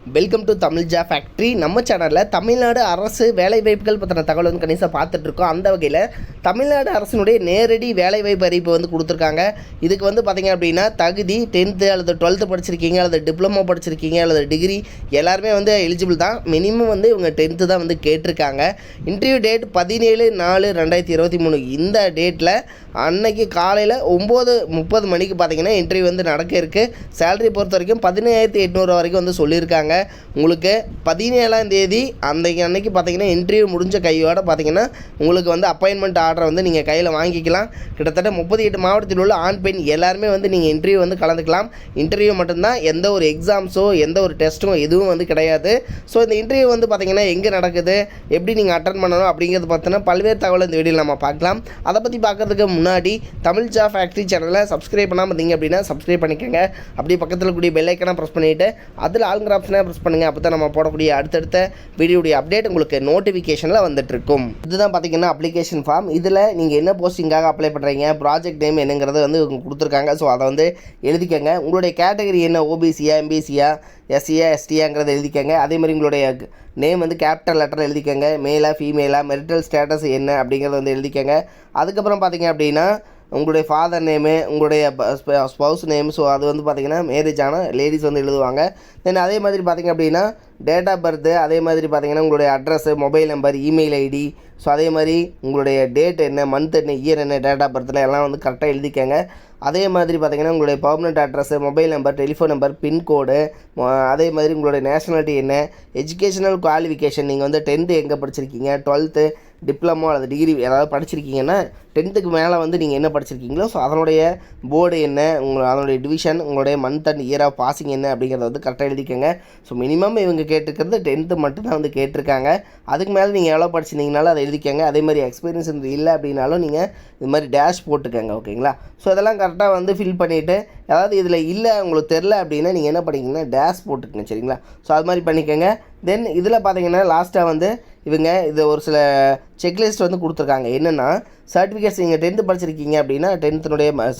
Welcome to Tamil ஜா factory. நம்ம சேனலில் தமிழ்நாடு அரசு வேலைவாய்ப்புகள் பற்றின தகவல் வந்து கணிசாக பார்த்துட்ருக்கோம். அந்த வகையில் தமிழ்நாடு அரசினுடைய நேரடி வேலைவாய்ப்பு அறிவிப்பு வந்து கொடுத்துருக்காங்க. இதுக்கு வந்து பார்த்திங்க அப்படின்னா தகுதி 10th அல்லது 12th படிச்சிருக்கீங்க, அல்லது டிப்ளமோ படிச்சிருக்கீங்க, அல்லது டிகிரி எல்லாருமே வந்து எலிஜிபிள் தான். மினிமம் வந்து இவங்க 10th தான் வந்து கேட்டிருக்காங்க. Interview date 17/4/2023. இந்த டேட்டில் அன்னைக்கு காலையில் 9:30 மணிக்கு பார்த்திங்கன்னா இன்டர்வியூ வந்து நடக்க இருக்குது. சேலரி பொறுத்த வரைக்கும் 17,800 வரைக்கும் வந்து சொல்லியிருக்காங்க. உங்களுக்கு 17ஆம் தேதி அன்னைக்கு பார்த்தீங்கன்னா இன்டர்வியூ முடிஞ்ச கையோடு பார்த்தீங்கன்னா உங்களுக்கு வந்து அப்பாயின்மெண்ட் ஆர்டரை வந்து நீங்கள் கையில் வாங்கிக்கலாம். கிட்டத்தட்ட 38 மாவட்டத்தில் உள்ள ஆண் பெண் எல்லாருமே வந்து நீங்கள் இன்டர்வியூ வந்து கலந்துக்கலாம். இன்டர்வியூ மட்டும்தான், எந்த ஒரு எக்ஸாம்ஸோ எந்த ஒரு டெஸ்ட்டும் எதுவும் வந்து கிடையாது. ஸோ இந்த இன்டர்வியூ வந்து பார்த்திங்கன்னா எங்கே நடக்குது, எப்படி நீங்கள் அட்டன் பண்ணணும் அப்படிங்கிறது பார்த்தீங்கன்னா பல்வேறு தகவல் இந்த வீடியோவில் நம்ம பார்க்கலாம். அதை பற்றி பார்க்குறதுக்கு முன்னாடி தமிழ் ஜா ஃபேக்ட்ரி சேனலை சப்ஸ்கிரைப் பண்ணாமல் இருந்தீங்க அப்படின்னா சப்ஸ்கிரைப் பண்ணிக்கோங்க. அப்படியே பக்கத்தில் கூடிய பெல் ஐக்கனை ப்ரெஸ் பண்ணிவிட்டு அதில் ஆளுங்கிற ஆப்ஷனை ப்ரெஸ் பண்ணுங்கள். அப்போ தான் நம்ம போடக்கூடிய அடுத்தடுத்த வீடியோடைய அப்டேட் உங்களுக்கு நோட்டிஃபிகேஷனில் வந்துட்டுருக்கும். இதுதான் பார்த்தீங்கன்னா அப்ளிகேஷன் ஃபார்ம். இதில் நீங்கள் என்ன போஸ்டிங்காக அப்ளை பண்ணுறீங்க, ப்ராஜெக்ட் நேம் என்னங்கிறது வந்து கொடுத்துருக்காங்க. ஸோ அதை வந்து எழுதிக்கங்க. உங்களுடைய கேட்டகரி என்ன, ஓபிசியா, எம்பிசியா, எஸ்சியா, எஸ்டியாங்கிறத எழுதிக்கங்க. அதே மாதிரி உங்களுடைய நேம் வந்து கேபிட்டல் லெட்டர் எழுதிக்கங்க. மேலா ஃபீமேலா, மெரிட்டல் ஸ்டேட்டஸ் என்ன அப்படிங்கிறத வந்து எழுதிக்கங்க. அதுக்கப்புறம் பார்த்தீங்க அப்படின்னா உங்களுடைய ஃபாதர் நேமு, உங்களுடைய ஸ்பவுஸ் நேம். ஸோ அது வந்து பார்த்திங்கன்னா மேரேஜ் ஆனால் லேடிஸ் வந்து எழுதுவாங்க. தென் அதே மாதிரி பார்த்திங்க அப்படின்னா டேட் ஆஃப் பர்த்து, அதே மாதிரி பார்த்திங்கன்னா உங்களுடைய address, mobile number, email ID. So அதே மாதிரி உங்களுடைய டேட் என்ன, மந்த் என்ன, இயர் என்ன, டேட் ஆஃப் பர்த்தில் எல்லாம் வந்து கரெக்டாக எழுதிக்கங்க. அதே மாதிரி பார்த்திங்கன்னா உங்களுடைய permanent address, mobile number, telephone number, pincode, அதே மாதிரி உங்களுடைய நேஷனாலிட்டி என்ன, எஜுகேஷனல் குவாலிஃபிகேஷன், நீங்கள் வந்து 10th எங்கே படிச்சிருக்கீங்க, 12th டிப்ளமோ அல்லது டிகிரி ஏதாவது படிச்சிருக்கீங்கன்னா 10th மேலே வந்து நீங்கள் என்ன படிச்சிருக்கீங்களோ ஸோ அதனுடைய போர்டு என்ன, அதனுடைய டிவிஷன், உங்களுடைய month and year of passing என்ன அப்படிங்கிறத வந்து கரெக்டாக எழுதிக்கங்க. ஸோ மினிமம் இவங்க கேட்டிருக்கிறது 10th மட்டும்தான் வந்து கேட்டிருக்காங்க. அதுக்கு மேலே நீங்கள் எவ்வளோ படிச்சிருந்தீங்கனாலும் அதை எழுதிக்கங்க. அதே மாதிரி எக்ஸ்பீரியன்ஸ் இல்லை அப்படின்னாலும் நீங்கள் இது மாதிரி டேஷ் போட்டுக்கங்க. ஓகேங்களா? ஸோ இதெல்லாம் கரெக்டாக வந்து ஃபில் பண்ணிவிட்டு, அதாவது இதில் இல்லை உங்களுக்கு தெரில அப்படின்னா நீங்கள் என்ன பண்ணிங்கன்னா டேஷ் போட்டுக்கங்க. சரிங்களா? ஸோ அது மாதிரி பண்ணிக்கோங்க. தென் இதில் பார்த்தீங்கன்னா லாஸ்ட்டாக வந்து இவங்க இது ஒரு சில செக்லிஸ்ட் வந்து கொடுத்துருக்காங்க. என்னென்னா சர்டிஃபிகேட்ஸ், நீங்கள் 10th படிச்சிருக்கீங்க அப்படின்னா 10th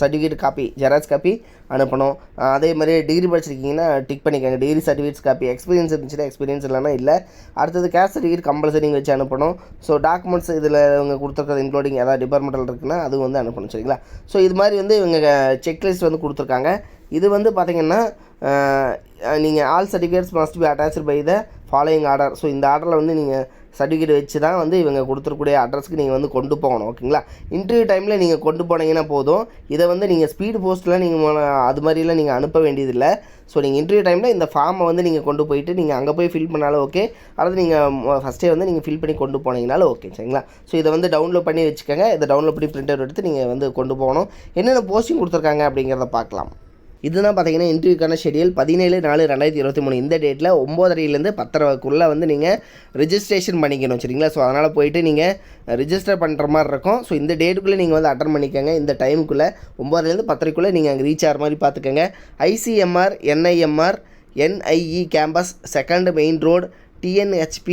certificate copy, xerox copy அனுப்பணும். அதே மாதிரி டிகிரி படிச்சிருக்கீங்கன்னா டிக் பண்ணிக்கோங்க, டிகிரி சர்டிஃபிகேட்ஸ் காப்பி. எக்ஸ்பீரியன்ஸ் இருந்துச்சுன்னா எக்ஸ்பீரியன்ஸ் இல்லைனா இல்லை. அடுத்தது கேஸ்ட் சர்டிஃபிகேட் கம்பல்சரி நீங்கள் வச்சு அனுப்பணும். ஸோ டாக்குமெண்ட்ஸ் இதில் இவங்க கொடுத்துருக்கிறது இன்க்ளூடிங் ஏதாவது டிபார்ட்மெண்டல் இருக்குன்னா அது வந்து அனுப்பணும். சரிங்களா? ஸோ இது மாதிரி வந்து இவங்க செக்லிஸ்ட் வந்து கொடுத்துருக்காங்க. இது வந்து பார்த்திங்கன்னா நீங்கள் all certificates must be attached by the following order. So இந்த ஆர்டரில் வந்து நீங்கள் சர்டிஃபிகேட் வச்சு தான் வந்து இவங்க கொடுத்துருக்கூடிய அட்ரஸ்க்கு நீங்கள் வந்து கொண்டு போகணும். ஓகேங்களா? இன்டர்வியூ டைமில் நீங்கள் கொண்டு போனீங்கன்னா போதும். இதை வந்து நீங்கள் ஸ்பீடு போஸ்ட்டில் நீங்கள் அது மாதிரிலாம் நீங்கள் அனுப்ப வேண்டியதில்லை. ஸோ நீங்கள் இன்டர்வியூ டைமில் இந்த ஃபார்மை வந்து நீங்கள் கொண்டு போயிட்டு நீங்கள் அங்கே போய் ஃபில் பண்ணாலும் ஓகே, அல்லது நீங்கள் ஃபஸ்ட்டே வந்து நீங்கள் ஃபில் பண்ணி கொண்டு போனீங்கனாலும் ஓகே. சரிங்களா? ஸோ இதை வந்து டவுன்லோட் பண்ணி வச்சுக்கோங்க. இதை டவுன்லோட் பண்ணி பிரிண்ட் அவுட் எடுத்து நீங்கள் வந்து கொண்டு போகணும். என்னென்ன போஸ்டிங் கொடுத்துருக்காங்க அப்படிங்கிறத பார்க்கலாம். இதுதான் பார்த்தீங்கன்னா இன்டர்வியூக்கான ஷெடியூல் 17/4/2023. இந்த டேட்டில் 9:30 10:00 வந்து நீங்கள் ரிஜிஸ்ட்ரேஷன் பண்ணிக்கணும். சரிங்களா? ஸோ அதனால் போயிட்டு நீங்கள் ரிஜிஸ்டர் பண்ணுற மாதிரி இருக்கும். ஸோ இந்த டேட்டுக்குள்ளே நீங்கள் வந்து அட்டன் பண்ணிக்கோங்க. இந்த டைமுக்குள்ளே 9:00 10:00 நீங்கள் அங்கே ரீச் ஆகிற மாதிரி பார்த்துக்கோங்க. ICMR, NIMR, NIE campus, 2nd main road, TNHP,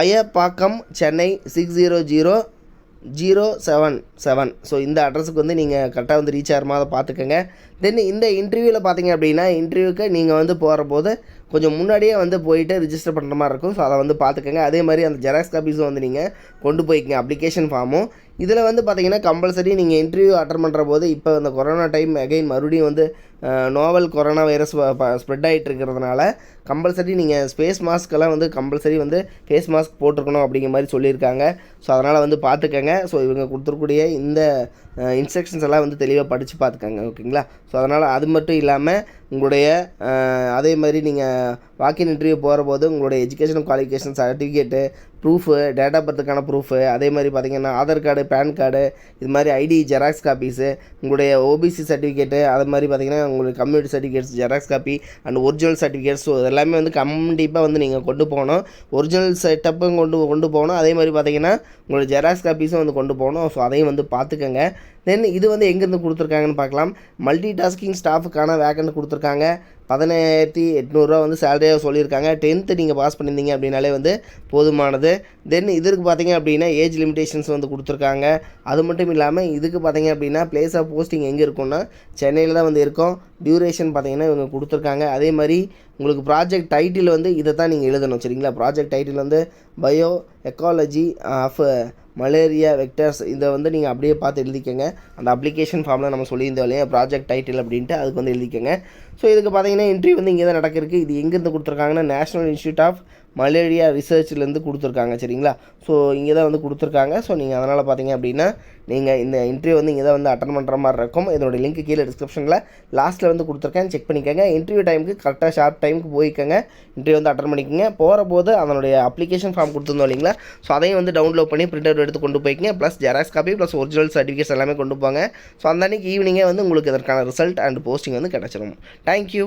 Ayapakkam, Chennai 600077. So இந்த அட்ரஸுக்கு வந்து நீங்கள் கரெக்டாக வந்து ரீச் ஆகிற மாதிரி பார்த்துக்கோங்க. தென் இந்த இன்டர்வியூவில் பார்த்தீங்க அப்படின்னா இன்டர்வியூக்கு நீங்கள் வந்து போகிற போது கொஞ்சம் முன்னாடியே வந்து போயிட்டு ரிஜிஸ்டர் பண்ணுற மாதிரி இருக்கும். ஸோ அதை வந்து பார்த்துக்கோங்க. அதே மாதிரி அந்த ஜெராக்ஸ் காப்பீஸும் வந்து நீங்கள் கொண்டு போய்க்கங்க, அப்ளிகேஷன் ஃபார்மும். இதில் வந்து பார்த்திங்கன்னா கம்பல்சரி நீங்கள் இன்டர்வியூ அட்டன் பண்ணுற போது இப்போ இந்த கொரோனா டைம் அகைன் மறுபடியும் வந்து நோவல் கொரோனா வைரஸ் ஸ்ப்ரெட் ஆகிட்டு இருக்கிறதுனால கம்பல்சரி நீங்கள் ஃபேஸ் மாஸ்க்கெல்லாம் வந்து கம்பல்சரி வந்து ஃபேஸ் மாஸ்க் போட்டிருக்கணும் அப்படிங்கிற மாதிரி சொல்லியிருக்காங்க. ஸோ அதனால் வந்து பார்த்துக்கங்க. ஸோ இவங்க கொடுத்துருக்கூடிய இந்த இன்ஸ்ட்ரக்ஷன்ஸ் எல்லாம் வந்து தெளிவாக படித்து பார்த்துக்கங்க. ஓகேங்களா? ஸோ அதனால் அது மட்டும் இல்லாமல் உங்களுடைய அதே மாதிரி நீங்கள் வாக்கின் இன்டர்வியூ போகிற போது உங்களுடைய education qualification certificate, proof, date of பர்த்துக்கான ப்ரூஃபு, அதே மாதிரி பார்த்திங்கன்னா ஆதார் கார்டு, பேன் கார்டு, இது மாதிரி ஐடி ஜெராக்ஸ் காப்பீஸு, உங்களுடைய ஓபிசி சர்டிஃபிகேட்டு, அது மாதிரி பார்த்திங்கன்னா உங்களுக்கு community certificates xerox copy and original certificates. So எல்லாமே வந்து கண்டிப்பாக வந்து நீங்கள் கொண்டு போகணும். ஒரிஜினல் செட்டப்பும் கொண்டு போகணும். அதே மாதிரி பார்த்திங்கன்னா உங்களுடைய ஜெராக்ஸ் காப்பீஸும் வந்து கொண்டு போகணும். ஸோ அதையும் வந்து பார்த்துக்கங்க. தென் இது வந்து எங்கேருந்து கொடுத்துருக்காங்கன்னு பார்க்கலாம். மல்டி டாஸ்கிங் ஸ்டாஃபுக்கான வேக்கண்ட் கொடுத்துருக்காங்க. கொடுத்துருக்காங்க. 17,800 வந்து சேலரியாக சொல்லியிருக்காங்க. 10th நீங்கள் பாஸ் பண்ணியிருந்தீங்க அப்படின்னாலே வந்து போதுமானது. தென் இதற்கு பார்த்தீங்க அப்படின்னா ஏஜ் லிமிடேஷன்ஸ் வந்து கொடுத்துருக்காங்க. அது மட்டும் இல்லாமல் இதுக்கு பார்த்தீங்க அப்படின்னா பிளேஸ் ஆஃப் போஸ்டிங் எங்கே இருக்குன்னா சென்னையில் தான் வந்து இருக்கும். டியூரேஷன் பார்த்தீங்கன்னா இவங்க கொடுத்துருக்காங்க. அதே மாதிரி உங்களுக்கு ப்ராஜெக்ட் டைட்டில் வந்து இதை தான் நீங்கள் எழுதணும் சரிங்களா. ப்ராஜெக்ட் டைட்டில் வந்து bio ecology of malaria vectors. இதை வந்து நீங்கள் அப்படியே பார்த்து எழுதிக்கங்க. அந்த அப்ளிகேஷன் ஃபார்மில் நம்ம சொல்லியிருந்தோம் இல்லையா ப்ராஜெக்ட் டைட்டில் அப்படின்ட்டு, அதுக்கு வந்து எழுதிக்கங்க. ஸோ இதுக்கு பார்த்தீங்கன்னா இன்டர்வியூ வந்து இங்கே தான் நடக்கிறதுக்கு. இது எங்கேருந்து கொடுத்துருக்காங்கன்னா நேஷனல் இன்ஸ்டியூட் ஆஃப் மலேரியா ரிசர்ச்லேருந்து கொடுத்துருக்காங்க சரிங்களா. ஸோ இங்கே தான் வந்து கொடுத்துருக்காங்க. ஸோ நீங்கள் அதனால் பார்த்தீங்க அப்படின்னா நீங்கள் இந்த இன்டர்வியூ வந்து இங்கே தான் வந்து அட்டன் பண்ணுற மாதிரி இருக்கும். இதோட லிங்க் கீழே டிஸ்கிரிப்ஷனில் லாஸ்ட்டில் வந்து கொடுத்துருக்கேன், செக் பண்ணிக்கோங்க. இன்டர்வியூ டைமுக்கு கரெக்டாக ஷார்ப் டைமுக்கு போய்க்கோங்க. இன்டர்வியூ வந்து அட்டன் பண்ணிக்கோங்க. போகிற போது அதனுடைய அப்ளிகேஷன் ஃபார்ம் கொடுத்துருந்தோம் இல்லைங்களா. ஸோ அதையும் வந்து டவுன்லோட் பண்ணி பிரிண்ட் அவுட் எடுத்து கொண்டு போய்க்கங்க. Plus xerox copy plus original certificates எல்லாமே கொண்டு போங்க. ஸோ அந்த அன்றைக்கி ஈவினிங்கே வந்து உங்களுக்கு இதற்கான ரிசல்ட் அண்ட் போஸ்டிங் வந்து கிடச்சிரும். தேங்க்யூ.